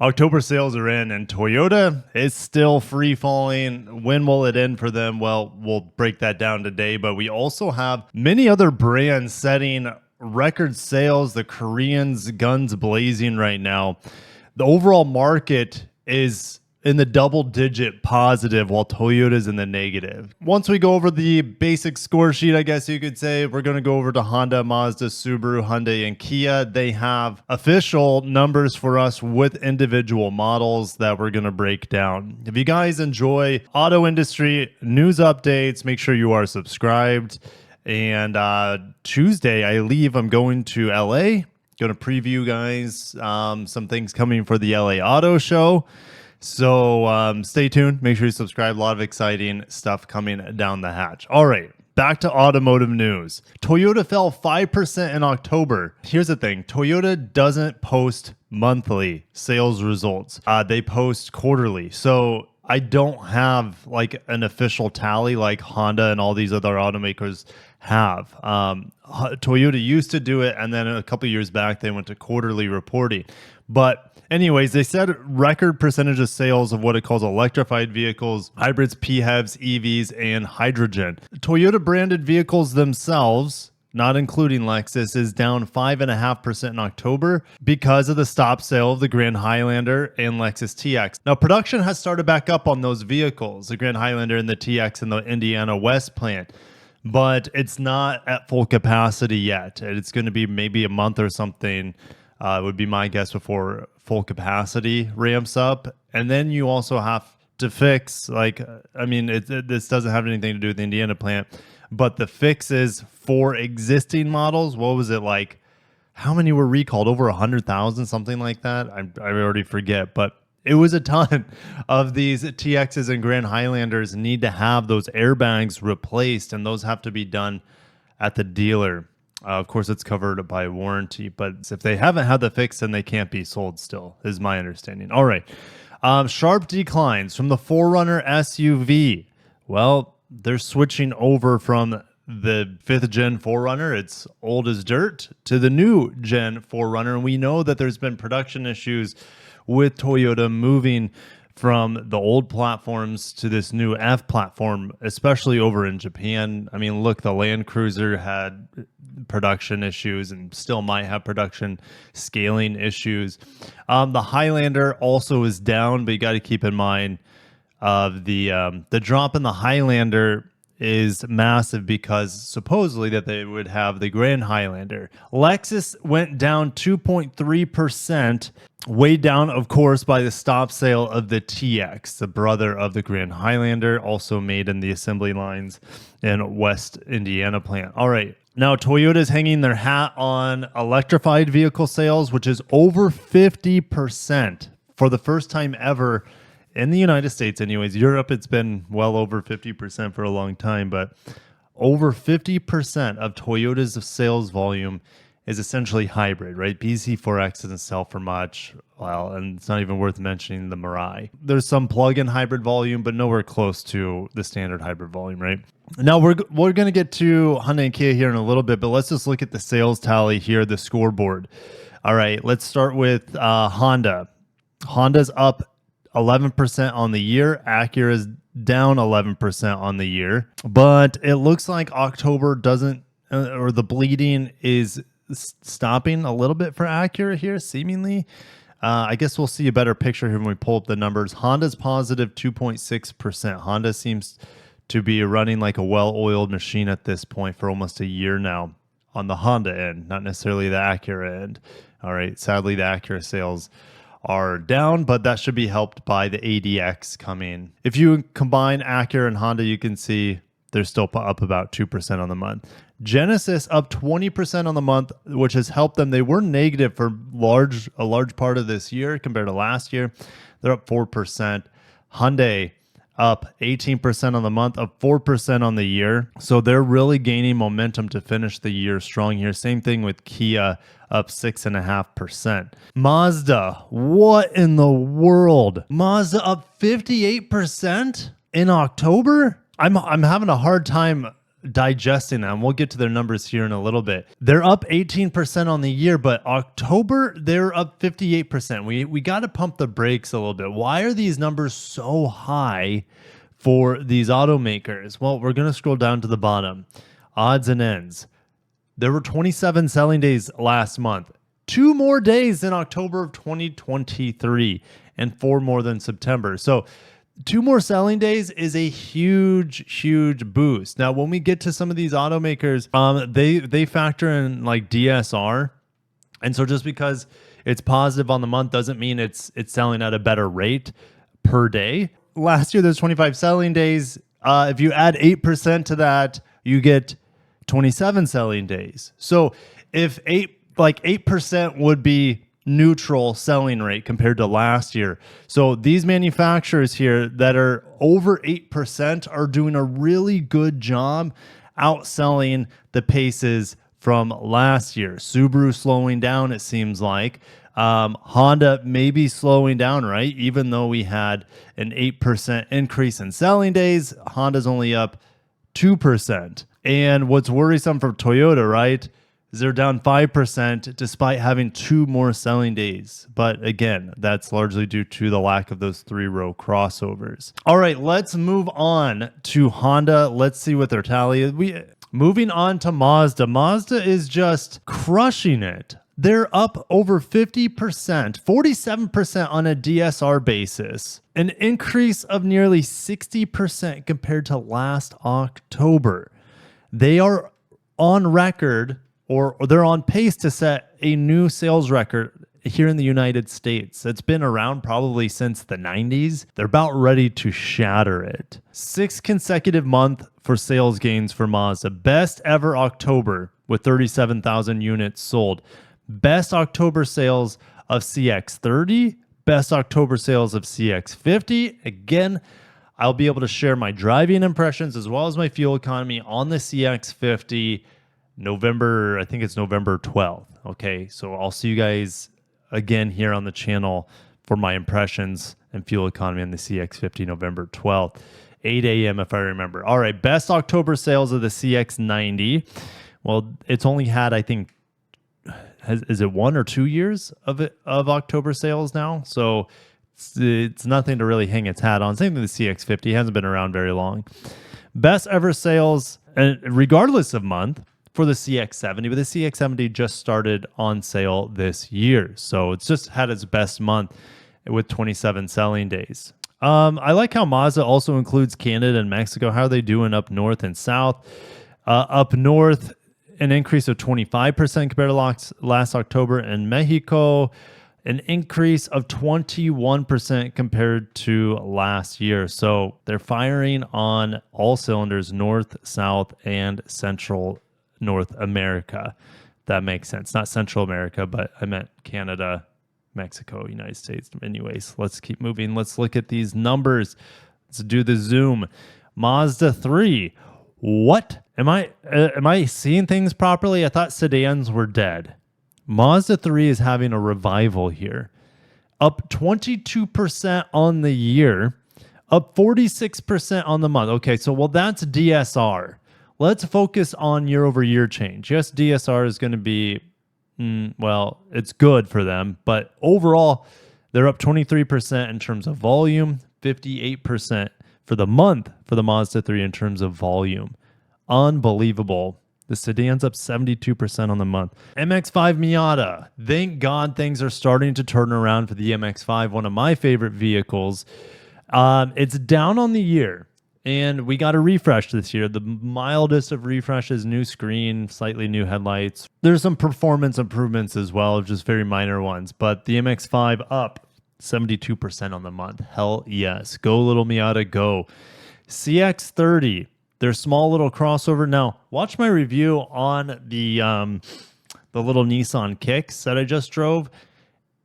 October sales are in, and Toyota is still free falling. When will it end for them? Well, we'll break that down today, but we also have many other brands setting record sales. The Koreans guns blazing right now. The overall market is in the double-digit positive, while Toyota's in the negative. Once we go over the basic score sheet, I guess you could say, we're going to go over to Honda, Mazda, Subaru, Hyundai, and Kia. They have official numbers for us with individual models that we're going to break down. If you guys enjoy auto industry news updates, make sure you are subscribed. And Tuesday, I leave. I'm going to LA. Going to preview, guys, some things coming for the LA Auto Show. So stay tuned. Make sure you subscribe. A lot of exciting stuff coming down the hatch. All right, back to automotive news. Toyota fell 5% in October. Here's the thing. Toyota doesn't post monthly sales results. They post quarterly. So I don't have like an official tally like Honda and all these other automakers have. Toyota used to do it, and then a couple of years back, they went to quarterly reporting. But anyways, they said record percentage of sales of what it calls electrified vehicles, hybrids, PHEVs, EVs, and hydrogen. Toyota branded vehicles themselves, not including Lexus, is down 5.5% in October because of the stop sale of the Grand Highlander and Lexus TX. Now, production has started back up on those vehicles, the Grand Highlander and the TX in the Indiana West plant, but it's not at full capacity yet. It's going to be maybe a month or something. Would be my guess before full capacity ramps up. And then you also have to fix, this doesn't have anything to do with the Indiana plant, but the fixes for existing models, what was it like? How many were recalled? Over 100,000, something like that? I already forget, but it was a ton of these TXs and Grand Highlanders need to have those airbags replaced, and those have to be done at the dealer. Of course, it's covered by warranty, but if they haven't had the fix, then they can't be sold still, is my understanding. All right. Sharp declines from the 4Runner SUV. Well, they're switching over from the 5th gen 4Runner, it's old as dirt, to the new gen 4Runner. And we know that there's been production issues with Toyota moving from the old platforms to this new F platform, especially over in Japan. I mean, look, the Land Cruiser had production issues and still might have production scaling issues. The Highlander also is down, but you got to keep in mind the drop in the Highlander is massive because supposedly that they would have the Grand Highlander. Lexus went down 2.3%, weighed down, of course, by the stop sale of the TX, the brother of the Grand Highlander, also made in the assembly lines in West Indiana plant. All right. Now, Toyota's hanging their hat on electrified vehicle sales, which is over 50% for the first time ever in the United States. Anyways, Europe, it's been well over 50% for a long time, but over 50% of Toyota's sales volume is essentially hybrid, right? BZ4X doesn't sell for much. Well, and it's not even worth mentioning the Mirai. There's some plug-in hybrid volume, but nowhere close to the standard hybrid volume, right? Now, we're going to get to Hyundai and Kia here in a little bit, but let's just look at the sales tally here, the scoreboard. All right, let's start with Honda. Honda's up 11% on the year. Acura's down 11% on the year. But it looks like October doesn't, or the bleeding is stopping a little bit for Acura here, seemingly. I guess we'll see a better picture here when we pull up the numbers. Honda's positive 2.6%. Honda seems to be running like a well-oiled machine at this point for almost a year now on the Honda end, not necessarily the Acura end. All right, sadly, the Acura sales are down, but that should be helped by the ADX coming. If you combine Acura and Honda, you can see they're still up about 2% on the month. Genesis up 20% on the month, which has helped them. They were negative for a large part of this year compared to last year. They're up 4%. Hyundai up 18% on the month, up 4% on the year. So they're really gaining momentum to finish the year strong here. Same thing with Kia, up 6.5%. Mazda, what in the world? Mazda up 58% in October? I'm having a hard time digesting them. We'll get to their numbers here in a little bit. They're up 18% on the year, but October, they're up 58%. We got to pump the brakes a little bit. Why are these numbers so high for these automakers? Well, we're going to scroll down to the bottom. Odds and ends. There were 27 selling days last month. 2 more days in October of 2023 and 4 more than September. So 2 more selling days is a huge boost. Now, when we get to some of these automakers, they factor in like DSR. And so just because it's positive on the month doesn't mean it's selling at a better rate per day. Last year, there's 25 selling days. If you add 8% to that, you get 27 selling days. So if 8% would be neutral selling rate compared to last year. So these manufacturers here that are over 8% are doing a really good job outselling the paces from last year. Subaru slowing down, it seems like. Honda maybe slowing down, right? Even though we had an 8% increase in selling days, Honda's only up 2%. And what's worrisome for Toyota, right, is they're down 5% despite having 2 more selling days. But again, that's largely due to the lack of those 3-row crossovers. All right, let's move on to Honda. Let's see what their tally is. Moving on to Mazda. Mazda is just crushing it. They're up over 50%, 47% on a DSR basis, an increase of nearly 60% compared to last October. They are on record, or they're on pace to set a new sales record here in the United States. It's been around probably since the 90s. They're about ready to shatter it. 6 consecutive month for sales gains for Mazda. Best ever October with 37,000 units sold. Best October sales of CX-30. Best October sales of CX-50. Again, I'll be able to share my driving impressions as well as my fuel economy on the CX-50 November, I think it's November 12th. Okay, so I'll see you guys again here on the channel for my impressions and fuel economy on the CX-50 November 12th, 8 a.m. if I remember. All right, best October sales of the CX-90. Well, it's only had, I think, is it 1 or 2 years of October sales now? So it's nothing to really hang its hat on. Same thing with the CX-50. It hasn't been around very long. Best ever sales, and regardless of month, for the CX-70, but the CX-70 just started on sale this year. So it's just had its best month with 27 selling days. I like how Mazda also includes Canada and Mexico. How are they doing up north and south? Up north, an increase of 25% compared to last October. In Mexico, an increase of 21% compared to last year. So they're firing on all cylinders, north, south, and central North America. That makes sense. Not Central America, but I meant Canada, Mexico, United States. Anyways, let's keep moving. Let's look at these numbers. Let's do the zoom. Mazda 3. What? Am I seeing things properly? I thought sedans were dead. Mazda 3 is having a revival here. Up 22% on the year, up 46% on the month. Okay, so well, that's DSR. Let's focus on year-over-year change. Yes, DSR is going to be, well, it's good for them, but overall, they're up 23% in terms of volume, 58% for the month for the Mazda 3 in terms of volume. Unbelievable. The sedan's up 72% on the month. MX-5 Miata. Thank God things are starting to turn around for the MX-5, one of my favorite vehicles. It's down on the year. And we got a refresh this year. The mildest of refreshes, new screen, slightly new headlights. There's some performance improvements as well, just very minor ones. But the MX-5 up 72% on the month. Hell yes. Go little Miata, go. CX-30, their small little crossover. Now, watch my review on the little Nissan Kicks that I just drove.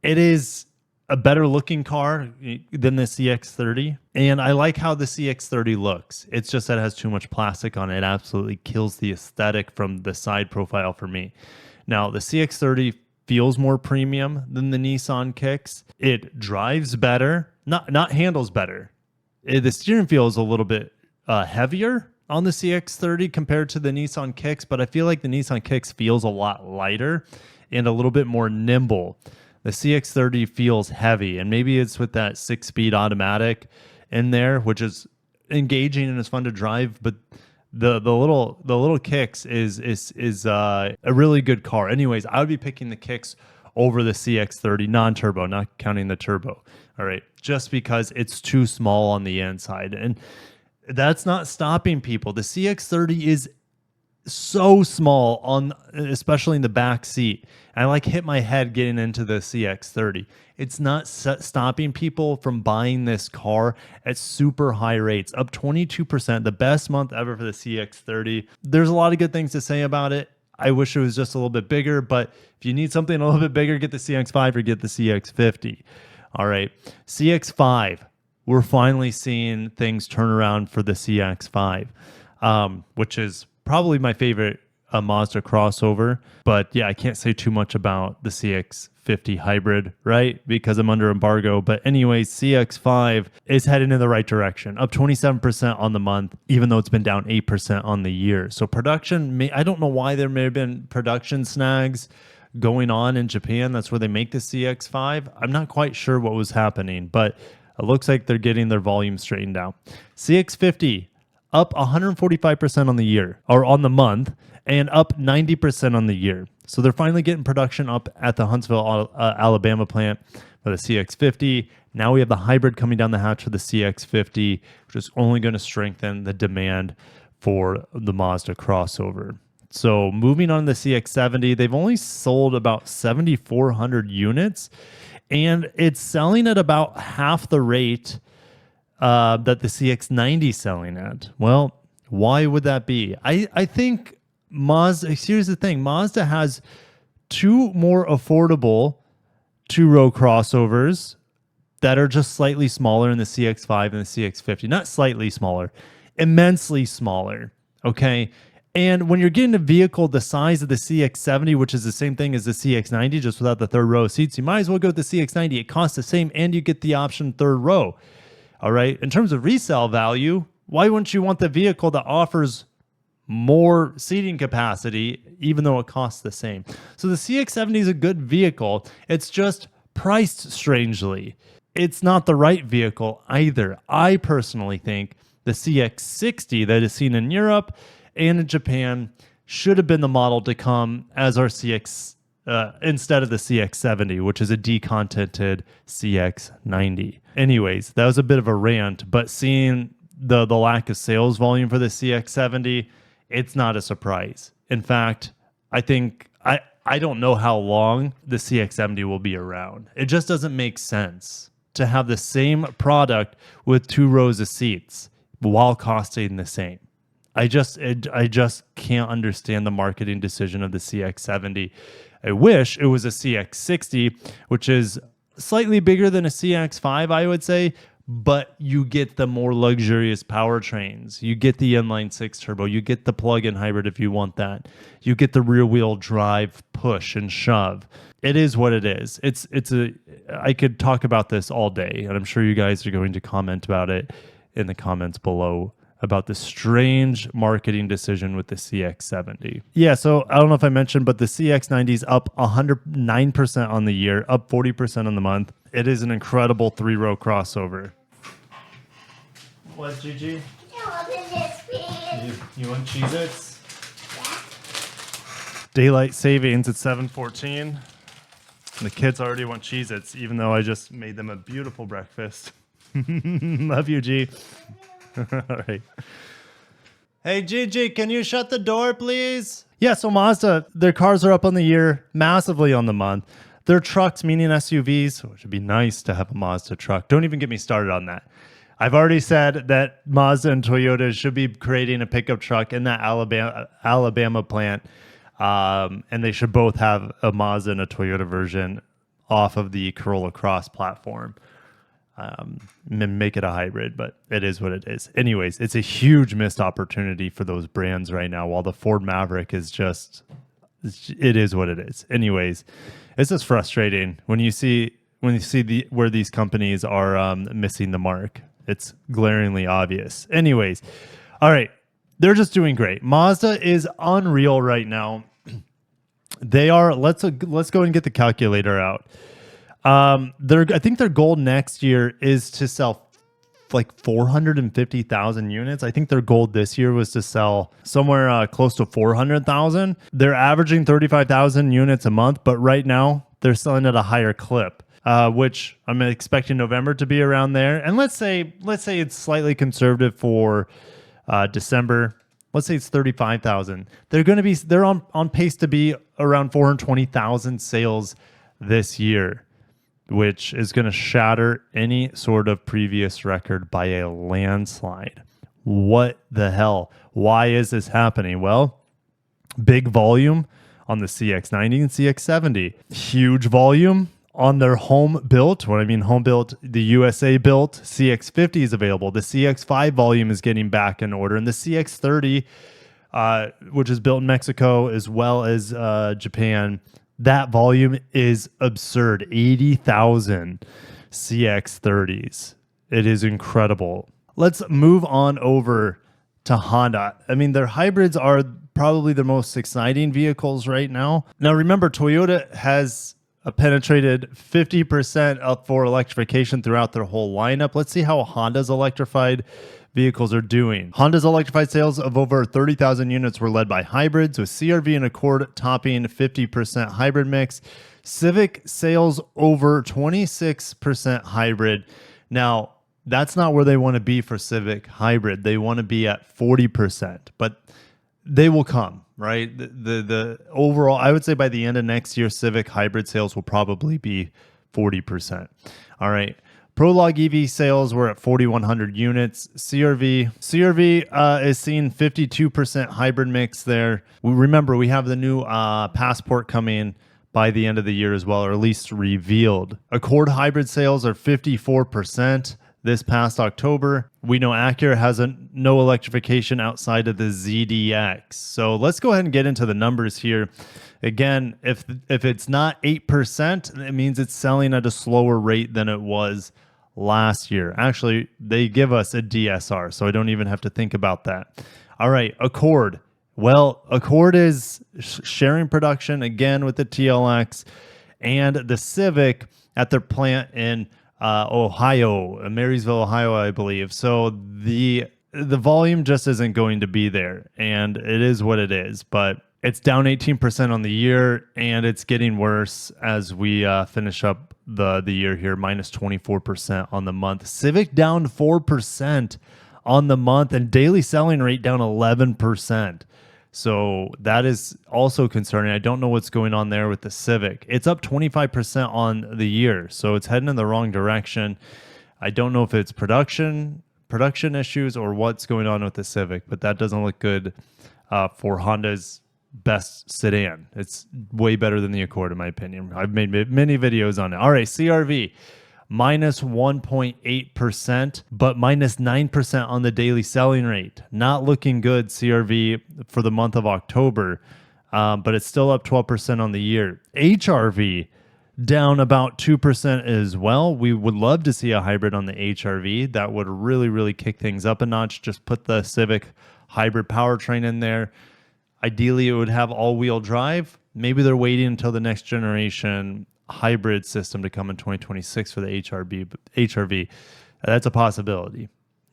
It is a better looking car than the CX-30. And I like how the CX-30 looks. It's just that it has too much plastic on it. It absolutely kills the aesthetic from the side profile for me. Now, the CX-30 feels more premium than the Nissan Kicks. It drives better, not handles better. The steering feel is a little bit heavier, on the CX-30 compared to the Nissan Kicks, but I feel like the Nissan Kicks feels a lot lighter and a little bit more nimble. The CX-30 feels heavy, and maybe it's with that 6-speed automatic in there, which is engaging and is fun to drive, but the little Kicks is a really good car. Anyways, I would be picking the Kicks over the CX-30 non-turbo, not counting the turbo. All right, just because it's too small on the inside, and that's not stopping people. The CX-30 is so small on, especially in the back seat. I like hit my head getting into the CX-30. It's not stopping people from buying this car at super high rates, up 22%, the best month ever for the CX-30. There's a lot of good things to say about it. I wish it was just a little bit bigger, but if you need something a little bit bigger, get the CX-5 or get the CX-50. All right, CX-5. We're finally seeing things turn around for the CX-5, which is probably my favorite Mazda crossover. But yeah, I can't say too much about the CX-50 hybrid, right? Because I'm under embargo. But anyways, CX-5 is heading in the right direction, up 27% on the month, even though it's been down 8% on the year. So production, I don't know why there may have been production snags going on in Japan. That's where they make the CX-5. I'm not quite sure what was happening, but it looks like they're getting their volume straightened out. CX-50 up 145% on the year, or on the month, and up 90% on the year. So they're finally getting production up at the Huntsville, Alabama plant for the CX-50. Now we have the hybrid coming down the hatch for the CX-50, which is only going to strengthen the demand for the Mazda crossover. So moving on to the CX-70, they've only sold about 7,400 units, and it's selling at about half the rate that the CX-90 is selling at. Well, why would that be? I think Mazda, here's the thing, Mazda has two more affordable two-row crossovers that are just slightly smaller in the CX-5 and the CX-50. Not slightly smaller, immensely smaller, okay? And when you're getting a vehicle the size of the CX-70, which is the same thing as the CX-90, just without the third row of seats, you might as well go with the CX-90. It costs the same, and you get the option third row. All right. In terms of resale value, why wouldn't you want the vehicle that offers more seating capacity, even though it costs the same? So the CX-70 is a good vehicle. It's just priced strangely. It's not the right vehicle either. I personally think the CX-60 that is seen in Europe and in Japan should have been the model to come as our CX instead of the CX-70, which is a decontented CX-90. Anyways, that was a bit of a rant, but seeing the lack of sales volume for the CX-70, it's not a surprise. In fact, I think I don't know how long the CX-70 will be around. It just doesn't make sense to have the same product with two rows of seats while costing the same. I just can't understand the marketing decision of the CX-70. I wish it was a CX-60, which is slightly bigger than a CX-5, I would say, but you get the more luxurious powertrains. You get the inline-six turbo. You get the plug-in hybrid if you want that. You get the rear-wheel drive push and shove. It is what it is. I could talk about this all day, and I'm sure you guys are going to comment about it in the comments below about the strange marketing decision with the CX-70. Yeah, so I don't know if I mentioned, but the CX-90 is up 109% on the year, up 40% on the month. It is an incredible three-row crossover. What, Gigi? You want Cheez-Its? Yeah. Daylight savings at 7:14. The kids already want Cheez-Its, even though I just made them a beautiful breakfast. Love you, G. All right. Hey, Gigi, can you shut the door, please? Yeah, so Mazda, their cars are up on the year, massively on the month. Their trucks, meaning SUVs, which would be nice to have a Mazda truck. Don't even get me started on that. I've already said that Mazda and Toyota should be creating a pickup truck in that Alabama plant, and they should both have a Mazda and a Toyota version off of the Corolla Cross platform. Make it a hybrid, but it is what it is. Anyways, it's a huge missed opportunity for those brands right now, while the Ford Maverick is just, it is what it is. Anyways, it's just frustrating when you see where these companies are missing the mark. It's glaringly obvious. Anyways, all right, They're just doing great. Mazda is unreal right now. They are. Let's go and get the calculator out. I think their goal next year is to sell like 450,000 units. I think their goal this year was to sell somewhere close to 400,000. They're averaging 35,000 units a month, but right now they're selling at a higher clip, which I'm expecting November to be around there. And let's say it's slightly conservative for December. Let's say it's 35,000. They're on pace to be around 420,000 sales this year, which is going to shatter any sort of previous record by a landslide. What the hell? Why is this happening? Well, big volume on the CX-90 and CX-70. Huge volume on their home built. When I mean home built, the USA built CX-50 is available. The CX-5 volume is getting back in order. And the CX-30, which is built in Mexico as well as Japan, that volume is absurd. 80,000 CX-30s. It is incredible. Let's move on over to Honda. I mean, their hybrids are probably the most exciting vehicles right now. Now, remember, Toyota has penetrated 50% up for electrification throughout their whole lineup. Let's see how Honda's electrified vehicles are doing. Honda's electrified sales of over 30,000 units were led by hybrids, with CR-V and Accord topping 50% hybrid mix. Civic sales over 26% hybrid. Now, that's not where they want to be for Civic hybrid. They want to be at 40%, but they will come, right? The overall, I would say by the end of next year, Civic hybrid sales will probably be 40%. All right. Prologue EV sales were at 4,100 units. CR-V is seeing 52% hybrid mix there. Remember, we have the new Passport coming by the end of the year as well, or at least revealed. Accord hybrid sales are 54% this past October. We know Acura has no electrification outside of the ZDX. So let's go ahead and get into the numbers here. Again, if it's not 8%, it means it's selling at a slower rate than it was last year. Actually, they give us a DSR, so I don't even have to think about that. All right, Accord. Well, Accord is sharing production again with the TLX and the Civic at their plant in Ohio, Marysville, Ohio, I believe. So the volume just isn't going to be there, and it is what it is. But it's down 18% on the year, and it's getting worse as we finish up the year here, minus 24% on the month. Civic down 4% on the month, and daily selling rate down 11%. So that is also concerning. I don't know what's going on there with the Civic. It's up 25% on the year, so it's heading in the wrong direction. I don't know if it's production issues or what's going on with the Civic, but that doesn't look good for Honda's best sedan. It's way better than the Accord, in my opinion. I've made many videos on it. All right, CR-V. Minus 1.8%, but minus 9% on the daily selling rate. Not looking good, CR-V, for the month of October, but it's still up 12% on the year. HR-V down about 2% as well. We would love to see a hybrid on the HR-V. That would really, really kick things up a notch. Just put the Civic hybrid powertrain in there. Ideally, it would have all-wheel drive. Maybe they're waiting until the next generation hybrid system to come in 2026 for the HR-V. That's a possibility.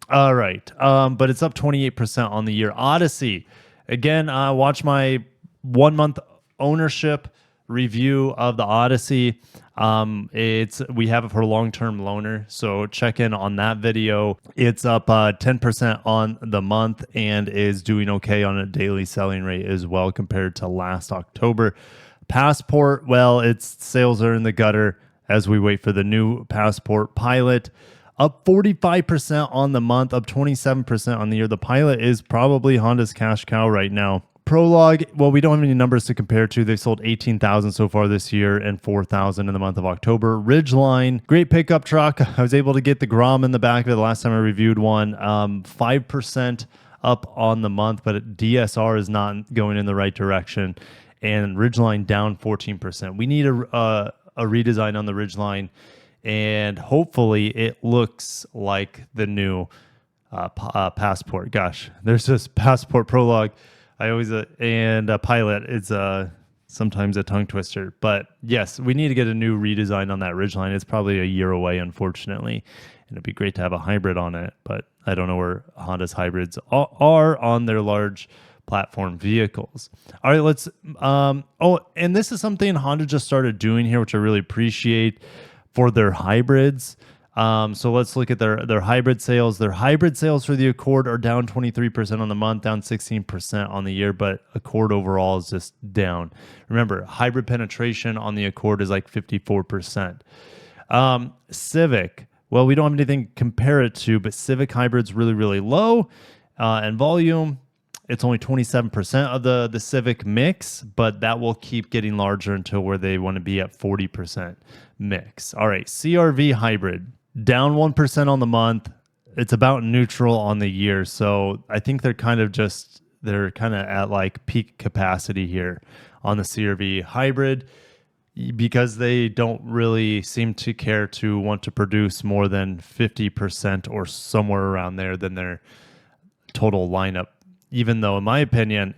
All right. But it's up 28% on the year. Odyssey. Again, watch my 1 month ownership review of the Odyssey. We have it for long-term loaner, so check in on that video. It's up 10% on the month and is doing okay on a daily selling rate as well compared to last October. Passport, well, its sales are in the gutter as we wait for the new Passport Pilot. Up 45% on the month, up 27% on the year. The Pilot is probably Honda's cash cow right now. Prologue, well, we don't have any numbers to compare to. They've sold 18,000 so far this year and 4,000 in the month of October. Ridgeline, great pickup truck. I was able to get the Grom in the back of it the last time I reviewed one. 5% up on the month, but DSR is not going in the right direction. And Ridgeline down 14%. We need a redesign on the Ridgeline, and hopefully it looks like the new Passport. Gosh, there's this Passport Prologue. I always and Pilot is sometimes a tongue twister. But yes, we need to get a new redesign on that Ridgeline. It's probably a year away, unfortunately, and it'd be great to have a hybrid on it. But I don't know where Honda's hybrids are on their large platform vehicles. All right, let's. And this is something Honda just started doing here, which I really appreciate for their hybrids. So let's look at their hybrid sales. Their hybrid sales for the Accord are down 23% on the month, down 16% on the year, but Accord overall is just down. Remember, hybrid penetration on the Accord is like 54%. Civic, well, we don't have anything to compare it to, but Civic hybrid's really, really low in volume. It's only 27% of the Civic mix, but that will keep getting larger until where they want to be at 40% mix. All right, CRV hybrid, down 1% on the month. It's about neutral on the year. So I think they're kind of at like peak capacity here on the CRV hybrid because they don't really seem to care to want to produce more than 50% or somewhere around there than their total lineup. Even though, in my opinion,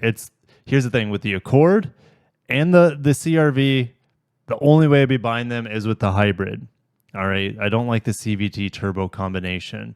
here's the thing with the Accord and the CRV, the only way I'd be buying them is with the hybrid. All right, I don't like the CVT turbo combination.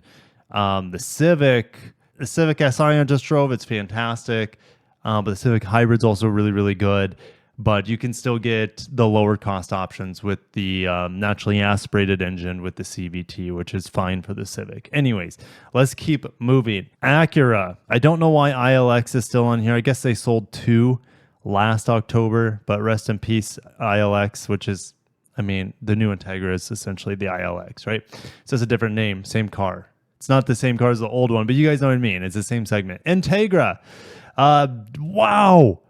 The Civic Si I just drove, it's fantastic. But the Civic hybrid's also really, really good. But you can still get the lower cost options with the naturally aspirated engine with the CVT, which is fine for the Civic. Anyways, let's keep moving. Acura. I don't know why ILX is still on here. I guess they sold 2 last October, but rest in peace, ILX, which is, the new Integra is essentially the ILX, right? So it's a different name, same car. It's not the same car as the old one, but you guys know what I mean. It's the same segment. Integra. Wow.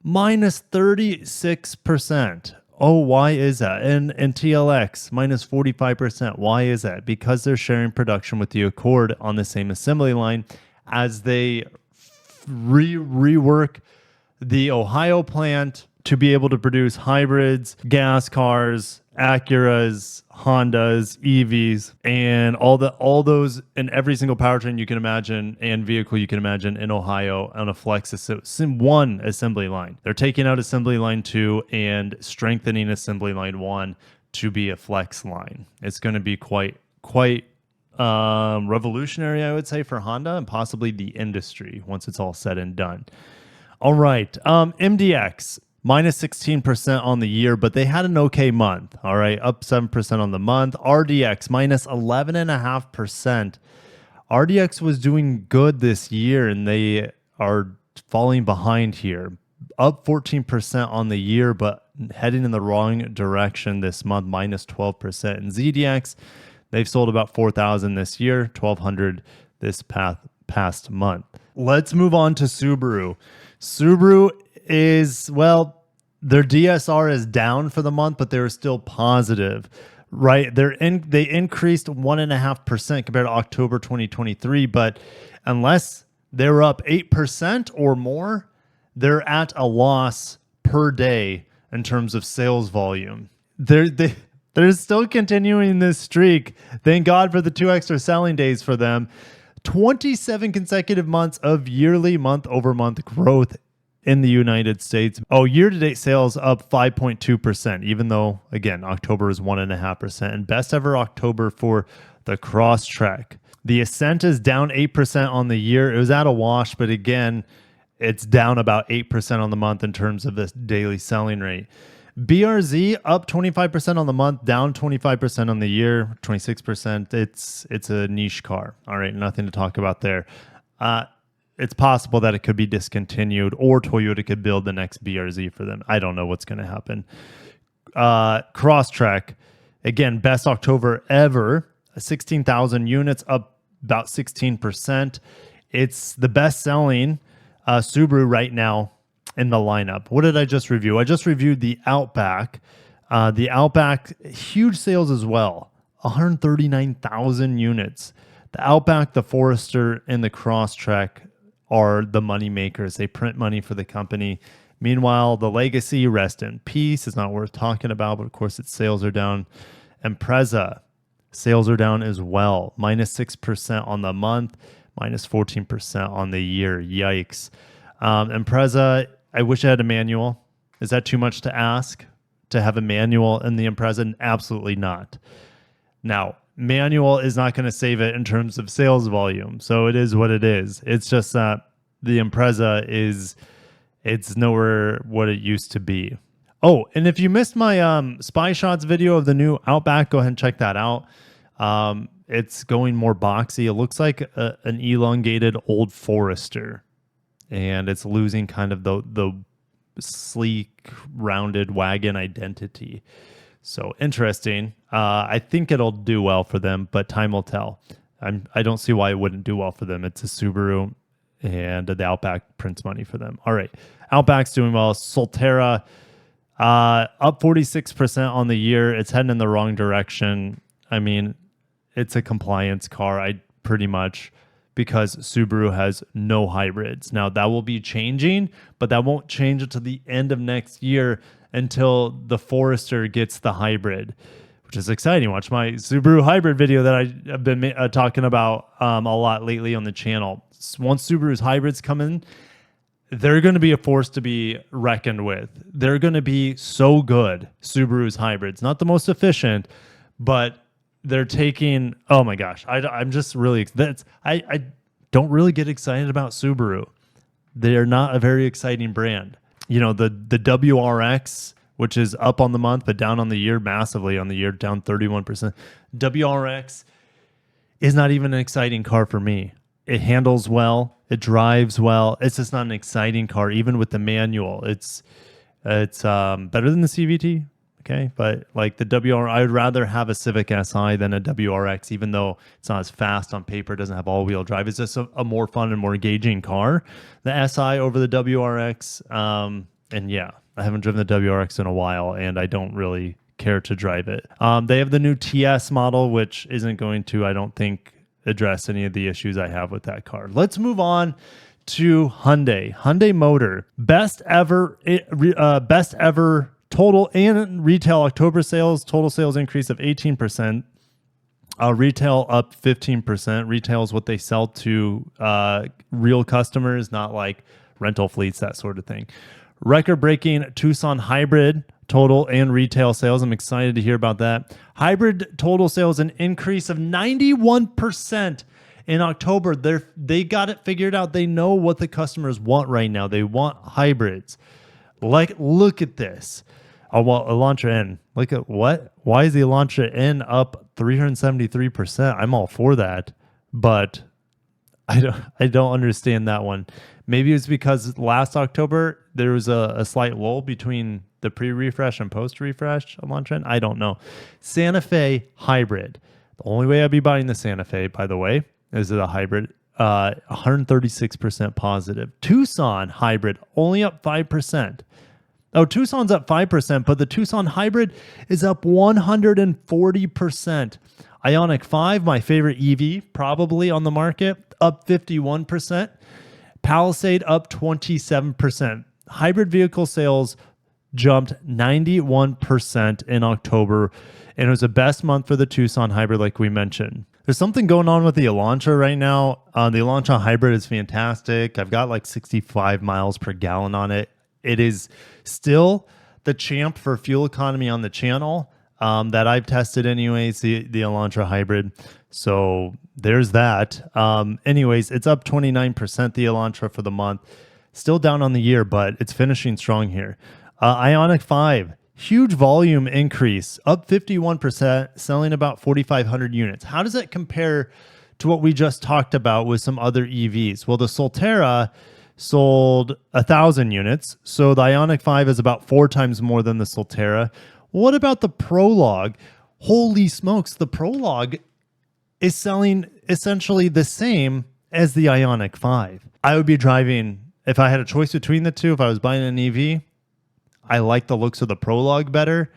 Minus 36%. Oh, why is that? And TLX, minus 45%. Why is that? Because they're sharing production with the Accord on the same assembly line as they rework the Ohio plant to be able to produce hybrids, gas cars, Acuras, Hondas, EVs, and all those in every single powertrain you can imagine and vehicle you can imagine in Ohio on a flex one assembly line. They're taking out assembly line 2 and strengthening assembly line 1 to be a flex line. It's going to be quite revolutionary, I would say, for Honda and possibly the industry once it's all said and done. All right, MDX. Minus 16% on the year, but they had an okay month. All right, up 7% on the month. RDX, minus 11.5%. RDX was doing good this year, and they are falling behind here. Up 14% on the year, but heading in the wrong direction this month, minus 12%. And ZDX, they've sold about 4,000 this year, 1,200 this past month. Let's move on to Subaru. Subaru is, their DSR is down for the month, but they're still positive, right? They increased 1.5% compared to October 2023, but unless they're up 8% or more, they're at a loss per day in terms of sales volume. They're still continuing this streak. Thank God for the 2 extra selling days for them. 27 consecutive months of yearly month-over-month growth in the United States. Year-to-date sales up 5.2%, even though, again, October is 1.5%. And best ever October for the Crosstrek. The Ascent is down 8% on the year. It was at a wash, but again, it's down about 8% on the month in terms of this daily selling rate. BRZ up 25% on the month, down 25% on the year, 26%. It's a niche car. All right, nothing to talk about there. It's possible that it could be discontinued or Toyota could build the next BRZ for them. I don't know what's going to happen. Crosstrek, again, best October ever, 16,000 units, up about 16%. It's the best-selling Subaru right now in the lineup. What did I just review? I just reviewed the Outback. The Outback, huge sales as well, 139,000 units. The Outback, the Forester, and the Crosstrek are the money makers. They print money for the company. Meanwhile, the Legacy, rest in peace, is not worth talking about, but of course its sales are down. Impreza, sales are down as well, minus 6% on the month, minus 14% on the year. Yikes. Impreza, I wish I had a manual. Is that too much to ask to have a manual in the Impreza? Absolutely not. Now, manual is not going to save it in terms of sales volume. So it is what it is. It's just that the Impreza it's nowhere what it used to be. Oh, and if you missed my spy shots video of the new Outback, go ahead and check that out. It's going more boxy. It looks like an elongated old Forester, and it's losing kind of the sleek, rounded wagon identity. So interesting. I think it'll do well for them, but time will tell. I don't see why it wouldn't do well for them. It's a Subaru, and the Outback prints money for them. All right, Outback's doing well. Solterra up 46% on the year. It's heading in the wrong direction. I mean, it's a compliance car, pretty much, because Subaru has no hybrids. Now, that will be changing, but that won't change until the end of next year until the Forester gets the hybrid, which is exciting. Watch my Subaru hybrid video that I've been talking about a lot lately on the channel. Once Subaru's hybrids come in, they're going to be a force to be reckoned with. They're going to be so good, Subaru's hybrids. Not the most efficient, but they're taking, oh my gosh, I'm just really, I don't really get excited about Subaru. They're not a very exciting brand. You know, the WRX, which is up on the month, but down on the year, massively on the year, down 31%. WRX is not even an exciting car for me. It handles well. It drives well. It's just not an exciting car, even with the manual. It's better than the CVT. Okay, but like the I would rather have a Civic Si than a WRX, even though it's not as fast on paper, doesn't have all-wheel drive. It's just a more fun and more engaging car. The Si over the WRX, and yeah, I haven't driven the WRX in a while, and I don't really care to drive it. They have the new TS model, which isn't going to, I don't think, address any of the issues I have with that car. Let's move on to Hyundai. Hyundai Motor, best ever total and retail October sales. Total sales increase of 18%. Retail up 15%. Retail is what they sell to real customers, not like rental fleets, that sort of thing. Record-breaking Tucson hybrid total and retail sales. I'm excited to hear about that. Hybrid total sales, an increase of 91% in October. They got it figured out. They know what the customers want right now. They want hybrids. Like, look at this. Oh, well, Elantra N. Look at what? Why is the Elantra N up 373%? I'm all for that, but I don't understand that one. Maybe it's because last October there was a slight lull between the pre-refresh and post-refresh Elantra N. I don't know. Santa Fe hybrid. The only way I'd be buying the Santa Fe, by the way, is a hybrid. 136% positive. Tucson hybrid only up 5%. Oh, Tucson's up 5%, but the Tucson hybrid is up 140%. Ioniq 5, my favorite EV, probably on the market, up 51%. Palisade up 27%. Hybrid vehicle sales jumped 91% in October, and it was the best month for the Tucson hybrid, like we mentioned. There's something going on with the Elantra right now. The Elantra hybrid is fantastic. I've got like 65 miles per gallon on it. It is still the champ for fuel economy on the channel that I've tested anyways, the Elantra hybrid. So there's that. Anyways, it's up 29%, the Elantra for the month. Still down on the year, but it's finishing strong here. Ioniq 5, huge volume increase, up 51%, selling about 4,500 units. How does that compare to what we just talked about with some other EVs? Well, the Solterra sold 1,000 units. So the Ioniq 5 is about 4 times more than the Solterra. What about the Prologue? Holy smokes, the Prologue is selling essentially the same as the Ioniq 5. I would be driving, if I had a choice between the two, if I was buying an EV, I like the looks of the Prologue better.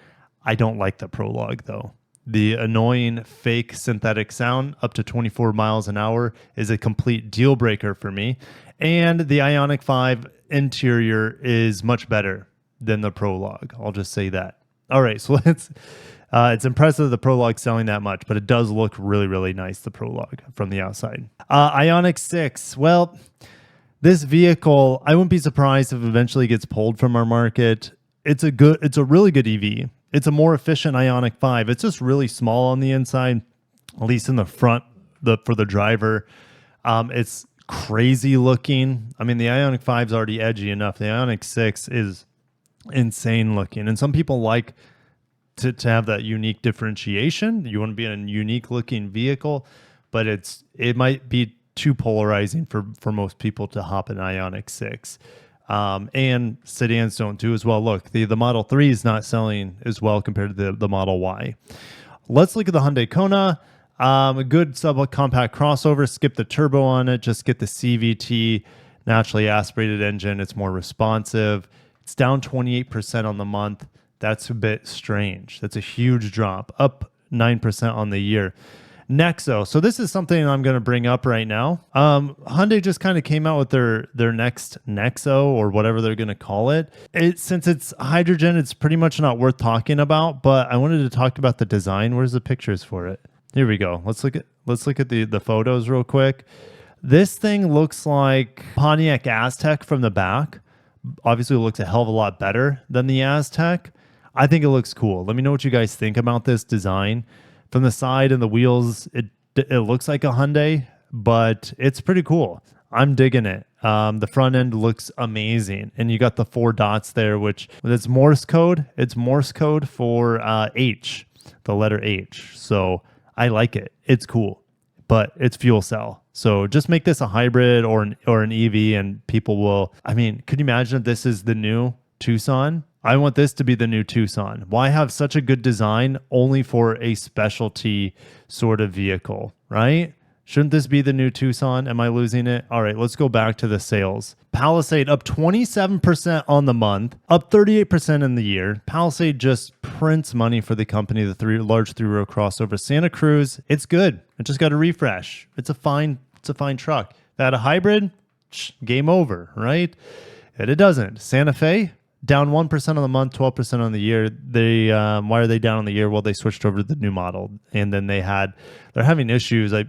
I don't like the Prologue though. The annoying fake synthetic sound up to 24 miles an hour is a complete deal breaker for me. And the Ioniq 5 interior is much better than the Prologue. I'll just say that. All right, so let's It's impressive the Prologue selling that much, but it does look really, really nice, the Prologue from the outside. Ioniq 6. Well, this vehicle, I wouldn't be surprised if it eventually gets pulled from our market. It's a really good EV. It's a more efficient Ioniq 5. It's just really small on the inside, at least in the front, for the driver. It's crazy looking. I mean, the Ioniq 5 is already edgy enough. The Ioniq 6 is insane looking. And some people like to have that unique differentiation. You want to be in a unique looking vehicle, but it might be too polarizing for most people to hop an Ioniq 6. And sedans don't do as well. Look, the Model 3 is not selling as well compared to the Model Y. Let's look at the Hyundai Kona. A good subcompact crossover. Skip the turbo on it. Just get the CVT, naturally aspirated engine. It's more responsive. It's down 28% on the month. That's a bit strange. That's a huge drop. Up 9% on the year. Nexo. So this is something I'm going to bring up right now. Hyundai just kind of came out with their next Nexo, or whatever they're going to call it. Since it's hydrogen, it's pretty much not worth talking about, but I wanted to talk about the design. Where's the pictures for it? Here we go. Let's look at the photos real quick. This thing looks like Pontiac Aztek from the back. Obviously, it looks a hell of a lot better than the Aztek. I think it looks cool. Let me know what you guys think about this design. From the side and the wheels, it looks like a Hyundai, but it's pretty cool. I'm digging it. The front end looks amazing. And you got the 4 dots there, which it's Morse code. It's Morse code for H, the letter H. So I like it. It's cool, but it's fuel cell. So just make this a hybrid or an EV, and people will. I mean, could you imagine if this is the new Tucson? I want this to be the new Tucson. Why have such a good design only for a specialty sort of vehicle, right? Shouldn't this be the new Tucson? Am I losing it? All right, let's go back to the sales. Palisade up 27% on the month, up 38% in the year. Palisade just prints money for the company, the large three-row crossover. Santa Cruz, it's good. It just got a refresh. It's a fine truck. That a hybrid, game over, right? And it doesn't. Santa Fe, down 1% on the month, 12% on the year. Why are they down on the year? Well, they switched over to the new model, and then they're having issues with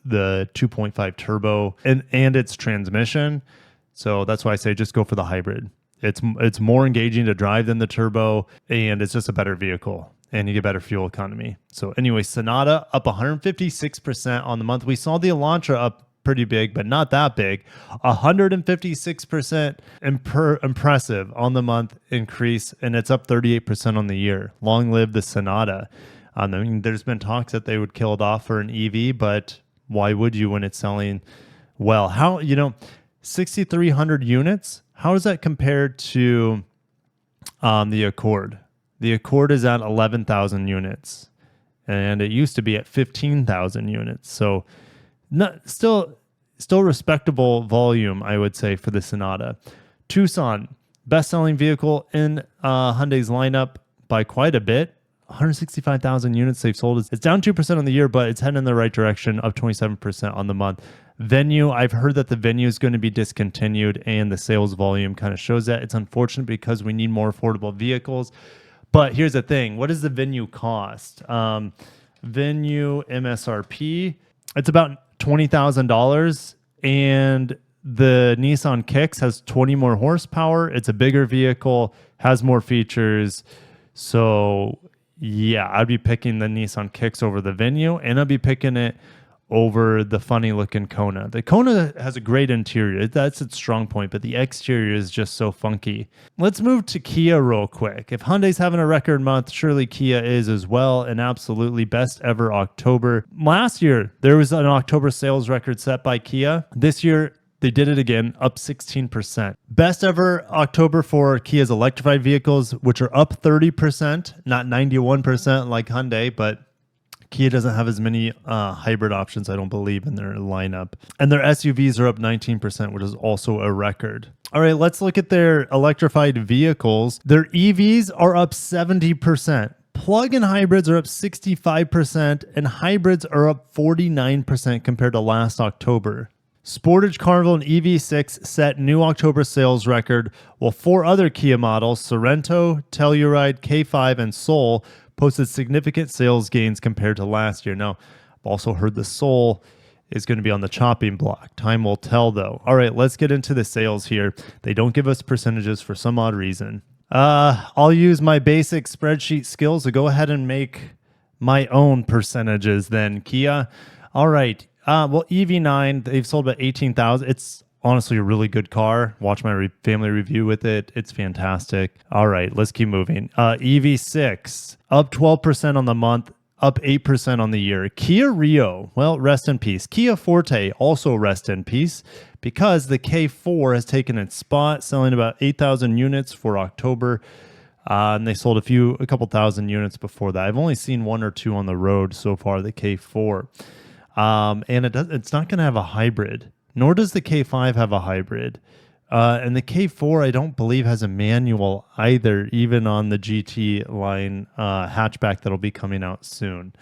the 2.5 turbo and its transmission. So that's why I say just go for the hybrid. It's more engaging to drive than the turbo, and it's just a better vehicle, and you get better fuel economy. So anyway, Sonata up 156% on the month. We saw the Elantra up pretty big, but not that big. 156% impressive on the month increase, and it's up 38% on the year. Long live the Sonata. I mean, there's been talks that they would kill it off for an EV, but why would you when it's selling well? 6,300 units. How does that compare to the Accord? The Accord is at 11,000 units, and it used to be at 15,000 units. So still respectable volume, I would say, for the Sonata. Tucson, best-selling vehicle in Hyundai's lineup by quite a bit. 165,000 units they've sold. It's down 2% on the year, but it's heading in the right direction, up 27% on the month. Venue, I've heard that the Venue is going to be discontinued, and the sales volume kind of shows that. It's unfortunate because we need more affordable vehicles. But here's the thing. What does the Venue cost? Venue MSRP, it's about $20,000, and the Nissan Kicks has 20 more horsepower. It's a bigger vehicle, has more features. So yeah, I'd be picking the Nissan Kicks over the Venue, and I'd be picking it over the funny looking Kona. The Kona has a great interior. That's its strong point, but the exterior is just so funky. Let's move to Kia real quick. If Hyundai's having a record month, surely Kia is as well, and absolutely best ever October. Last year, there was an October sales record set by Kia. This year, they did it again, up 16%. Best ever October for Kia's electrified vehicles, which are up 30%, not 91% like Hyundai, but Kia doesn't have as many hybrid options, I don't believe, in their lineup. And their SUVs are up 19%, which is also a record. All right, let's look at their electrified vehicles. Their EVs are up 70%. Plug-in hybrids are up 65%, and hybrids are up 49% compared to last October. Sportage Carnival and EV6 set new October sales record, while 4 other Kia models, Sorento, Telluride, K5, and Soul, posted significant sales gains compared to last year. Now, I've also heard the Soul is going to be on the chopping block. Time will tell, though. All right, let's get into the sales here. They don't give us percentages for some odd reason. I'll use my basic spreadsheet skills to go ahead and make my own percentages then, Kia. All right. Well, EV9, they've sold about 18,000. It's honestly a really good car. Watch my family review with it. It's fantastic. All right, let's keep moving. EV6, up 12% on the month, up 8% on the year. Kia Rio, well, rest in peace. Kia Forte, also rest in peace, because the K4 has taken its spot, selling about 8,000 units for October. And they sold a couple thousand units before that. I've only seen one or two on the road so far, the K4. And it's not going to have a hybrid, nor does the K5 have a hybrid. And the K4, I don't believe, has a manual either, even on the GT line hatchback that'll be coming out soon.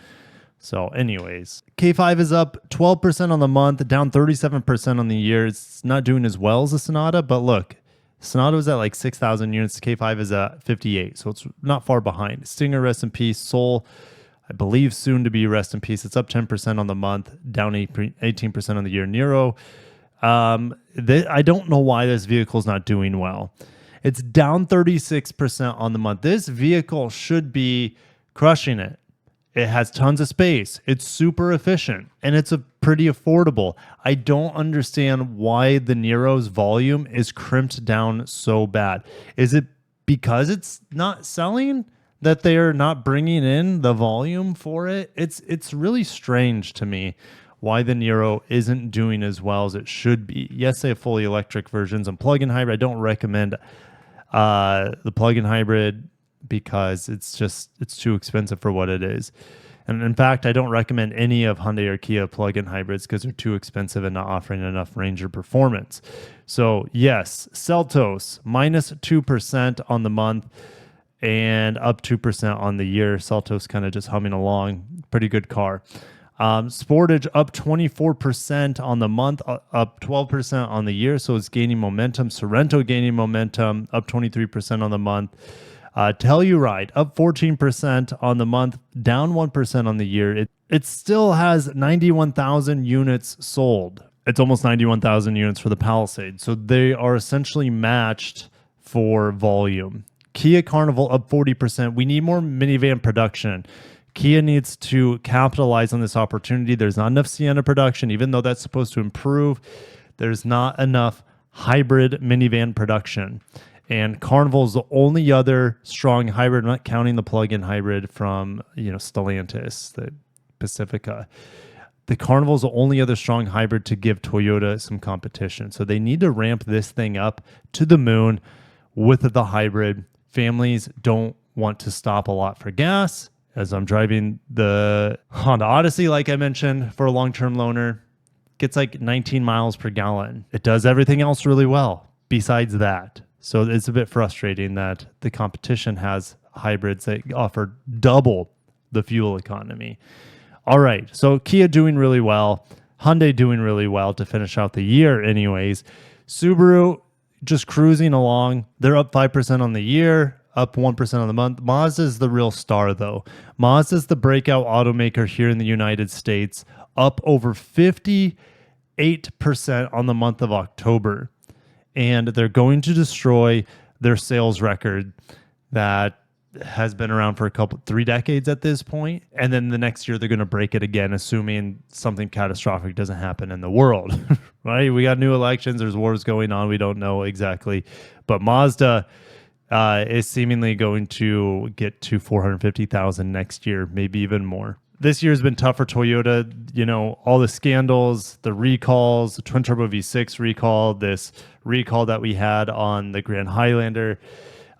So anyways, K5 is up 12% on the month, down 37% on the year. It's not doing as well as the Sonata, but look, Sonata was at like 6,000 units. K5 is at 58, so it's not far behind. Stinger, rest in peace. Soul, I believe soon to be rest in peace. It's up 10% on the month, down 18% on the year. Nero, I don't know why this vehicle is not doing well. It's down 36% on the month. This vehicle should be crushing it. It has tons of space. It's super efficient, and it's pretty affordable. I don't understand why the Nero's volume is crimped down so bad. Is it because it's not selling that they are not bringing in the volume for it? It's really strange to me why the Nero isn't doing as well as it should be. Yes, they have fully electric versions and plug-in hybrid. I don't recommend the plug-in hybrid because it's too expensive for what it is. And in fact, I don't recommend any of Hyundai or Kia plug-in hybrids because they're too expensive and not offering enough range or performance. So yes, Seltos, minus 2% on the month and up 2% on the year. Seltos kind of just humming along. Pretty good car. Sportage up 24% on the month, up 12% on the year. So it's gaining momentum. Sorrento gaining momentum, up 23% on the month. Telluride up 14% on the month, down 1% on the year. It still has 91,000 units sold. It's almost 91,000 units for the Palisade. So they are essentially matched for volume. Kia Carnival up 40%. We need more minivan production. Kia needs to capitalize on this opportunity. There's not enough Sienna production, even though that's supposed to improve. There's not enough hybrid minivan production. And Carnival is the only other strong hybrid, not counting the plug-in hybrid from Stellantis, the Pacifica. The Carnival is the only other strong hybrid to give Toyota some competition. So they need to ramp this thing up to the moon with the hybrid. Families don't want to stop a lot for gas. As I'm driving the Honda Odyssey, like I mentioned, for a long-term loaner, gets like 19 miles per gallon. It does everything else really well besides that. So it's a bit frustrating that the competition has hybrids that offer double the fuel economy. All right, so Kia doing really well. Hyundai doing really well to finish out the year anyways. Subaru just cruising along. They're up 5% on the year, up 1% on the month. Mazda is the real star, though. Mazda is the breakout automaker here in the United States, up over 58% on the month of October. And they're going to destroy their sales record that has been around for 3 decades at this point. And then the next year, they're going to break it again, assuming something catastrophic doesn't happen in the world, right? We got new elections. There's wars going on. We don't know exactly. But Mazda is seemingly going to get to 450,000 next year, maybe even more. This year's been tough for Toyota. All the scandals, the recalls, the twin turbo V6 recall, this recall that we had on the Grand Highlander,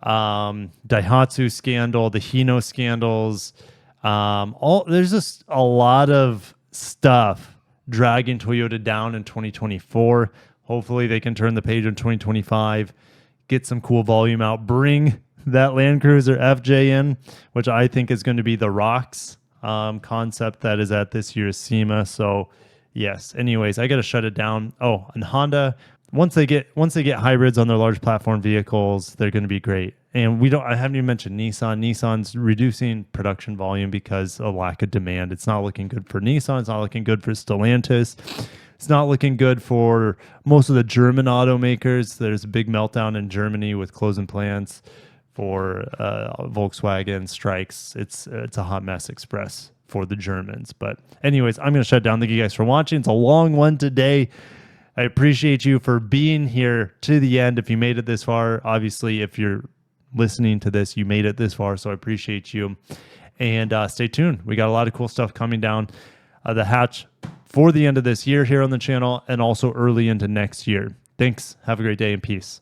Daihatsu scandal, the Hino scandals. There's just a lot of stuff dragging Toyota down in 2024. Hopefully they can turn the page in 2025, get some cool volume out, bring that Land Cruiser FJ in, which I think is going to be the rocks concept that is at this year's SEMA. So yes, anyways, I got to shut it down. Oh, and Honda, once they get hybrids on their large platform vehicles, they're going to be great. And I haven't even mentioned Nissan. Nissan's reducing production volume because of lack of demand. It's not looking good for Nissan. It's not looking good for Stellantis. It's not looking good for most of the German automakers. There's a big meltdown in Germany with closing plants for Volkswagen strikes. It's a hot mess express for the Germans. But anyways, I'm going to shut down. Thank you guys for watching. It's a long one today. I appreciate you for being here to the end. If you made it this far, obviously, if you're listening to this, you made it this far, so I appreciate you. And stay tuned. We got a lot of cool stuff coming down the hatch for the end of this year here on the channel and also early into next year. Thanks. Have a great day and peace.